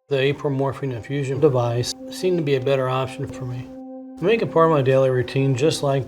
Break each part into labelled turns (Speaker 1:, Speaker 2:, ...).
Speaker 1: The apomorphine infusion device seemed to be a better option for me. I make it part of my daily routine, just like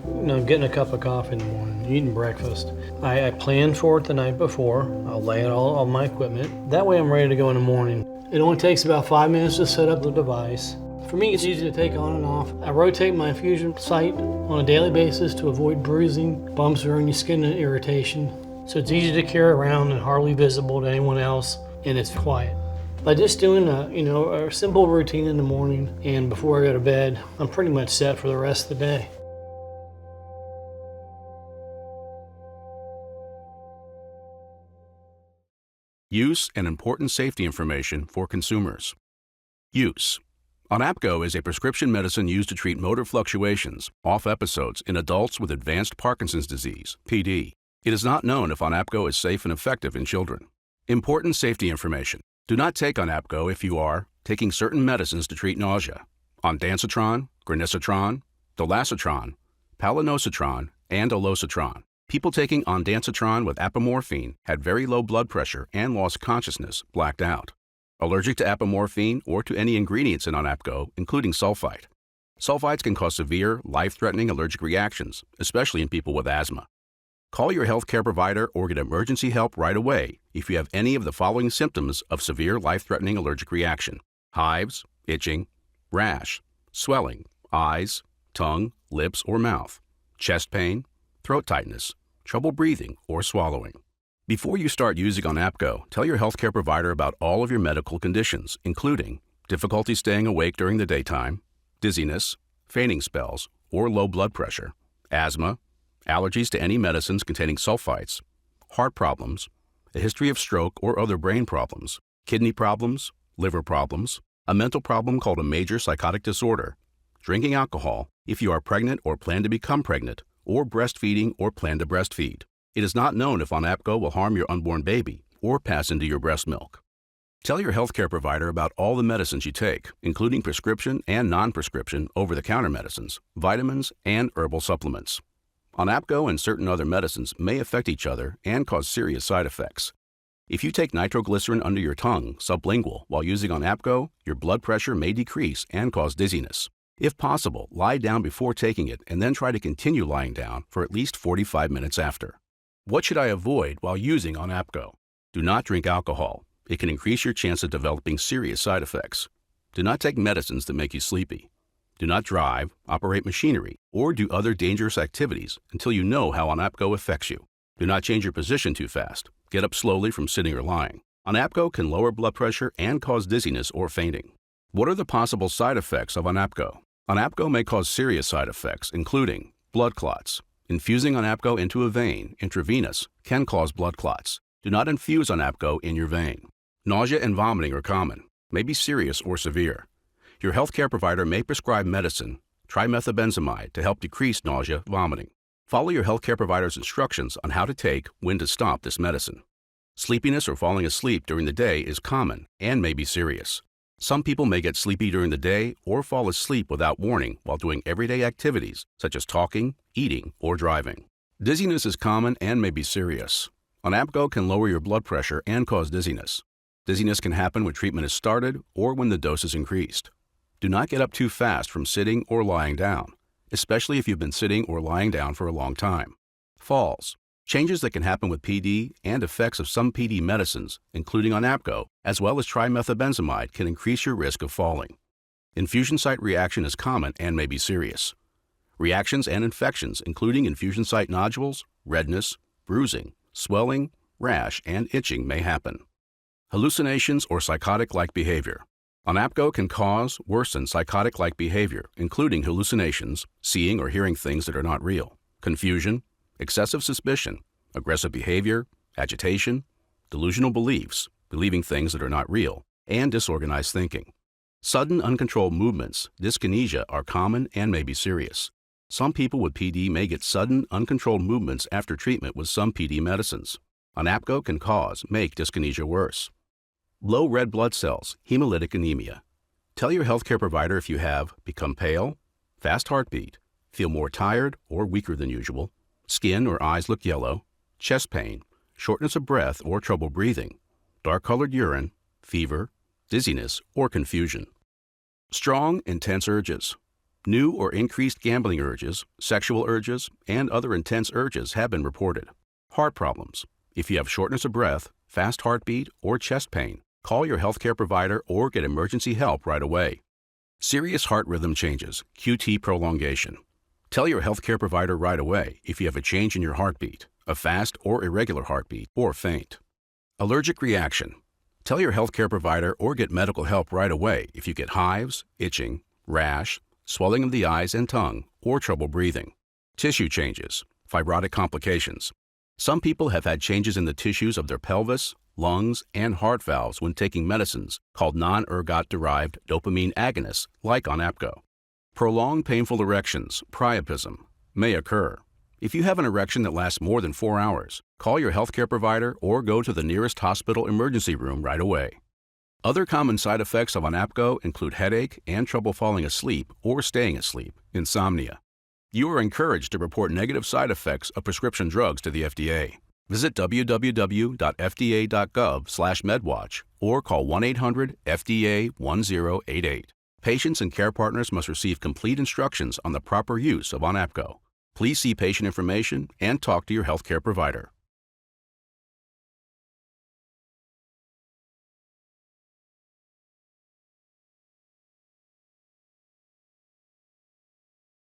Speaker 1: getting a cup of coffee in the morning, eating breakfast. I plan for it the night before. I'll lay out all my equipment. That way I'm ready to go in the morning. It only takes about 5 minutes to set up the device. For me, it's easy to take on and off. I rotate my infusion site on a daily basis to avoid bruising, bumps, or any skin irritation. So it's easy to carry around and hardly visible to anyone else, and it's quiet. By just doing a simple routine in the morning and before I go to bed, I'm pretty much set for the rest of the day.
Speaker 2: Use and important safety information for consumers. Use. Onapgo is a prescription medicine used to treat motor fluctuations, off episodes, in adults with advanced Parkinson's disease, PD. It is not known if Onapgo is safe and effective in children. Important safety information. Do not take Onapgo if you are taking certain medicines to treat nausea: ondansetron, granisetron, dolasetron, palonositron, and olocitron. People taking ondansetron with apomorphine had very low blood pressure and lost consciousness, blacked out. Allergic to apomorphine or to any ingredients in Onapgo, including sulfite. Sulfites can cause severe, life-threatening allergic reactions, especially in people with asthma. Call your healthcare provider or get emergency help right away if you have any of the following symptoms of severe life-threatening allergic reaction: hives, itching, rash, swelling, eyes, tongue, lips, or mouth, chest pain, throat tightness, trouble breathing or swallowing. Before you start using Onapgo, tell your healthcare provider about all of your medical conditions, including difficulty staying awake during the daytime, dizziness, fainting spells, or low blood pressure, asthma, allergies to any medicines containing sulfites, heart problems, a history of stroke or other brain problems, kidney problems, liver problems, a mental problem called a major psychotic disorder, drinking alcohol, if you are pregnant or plan to become pregnant, or breastfeeding or plan to breastfeed. It is not known if Onapgo will harm your unborn baby or pass into your breast milk. Tell your healthcare provider about all the medicines you take, including prescription and non-prescription over-the-counter medicines, vitamins, and herbal supplements. Onapgo and certain other medicines may affect each other and cause serious side effects. If you take nitroglycerin under your tongue, sublingual, while using Onapgo, your blood pressure may decrease and cause dizziness. If possible, lie down before taking it and then try to continue lying down for at least 45 minutes after. What should I avoid while using Onapgo? Do not drink alcohol. It can increase your chance of developing serious side effects. Do not take medicines that make you sleepy. Do not drive, operate machinery, or do other dangerous activities until you know how Onapgo affects you. Do not change your position too fast. Get up slowly from sitting or lying. Onapgo can lower blood pressure and cause dizziness or fainting. What are the possible side effects of Onapgo? Onapgo may cause serious side effects, including blood clots. Infusing Onapgo into a vein, intravenous, can cause blood clots. Do not infuse Onapgo in your vein. Nausea and vomiting are common, may be serious or severe. Your healthcare provider may prescribe medicine, trimethobenzamide, to help decrease nausea, vomiting. Follow your healthcare provider's instructions on how to take, when to stop this medicine. Sleepiness or falling asleep during the day is common and may be serious. Some people may get sleepy during the day or fall asleep without warning while doing everyday activities such as talking, eating, or driving. Dizziness is common and may be serious. Onapgo can lower your blood pressure and cause dizziness. Dizziness can happen when treatment is started or when the dose is increased. Do not get up too fast from sitting or lying down, especially if you've been sitting or lying down for a long time. Falls. Changes that can happen with PD and effects of some PD medicines, including Onapgo, as well as trimethobenzamide, can increase your risk of falling. Infusion site reaction is common and may be serious. Reactions and infections, including infusion site nodules, redness, bruising, swelling, rash, and itching may happen. Hallucinations or psychotic-like behavior. Onapgo can cause, worsen psychotic-like behavior, including hallucinations, seeing or hearing things that are not real, confusion, excessive suspicion, aggressive behavior, agitation, delusional beliefs, believing things that are not real, and disorganized thinking. Sudden uncontrolled movements, dyskinesia, are common and may be serious. Some people with PD may get sudden uncontrolled movements after treatment with some PD medicines. Onapgo can make dyskinesia worse. Low red blood cells, hemolytic anemia. Tell your healthcare provider if you have become pale, fast heartbeat, feel more tired or weaker than usual, skin or eyes look yellow, chest pain, shortness of breath or trouble breathing, dark-colored urine, fever, dizziness, or confusion. Strong, intense urges. New or increased gambling urges, sexual urges, and other intense urges have been reported. Heart problems. If you have shortness of breath, fast heartbeat, or chest pain, call your healthcare provider or get emergency help right away. Serious heart rhythm changes, QT prolongation. Tell your healthcare provider right away if you have a change in your heartbeat, a fast or irregular heartbeat, or faint. Allergic reaction. Tell your healthcare provider or get medical help right away if you get hives, itching, rash, swelling of the eyes and tongue, or trouble breathing. Tissue changes, fibrotic complications. Some people have had changes in the tissues of their pelvis, lungs, and heart valves when taking medicines called non-ergot-derived dopamine agonists like Onapgo. Prolonged painful erections, priapism, may occur. If you have an erection that lasts more than 4 hours, call your healthcare provider or go to the nearest hospital emergency room right away. Other common side effects of Onapgo include headache and trouble falling asleep or staying asleep, insomnia. You are encouraged to report negative side effects of prescription drugs to the FDA. Visit www.fda.gov/medwatch or call 1-800-FDA-1088. Patients and care partners must receive complete instructions on the proper use of Onapgo. Please see patient information and talk to your healthcare provider.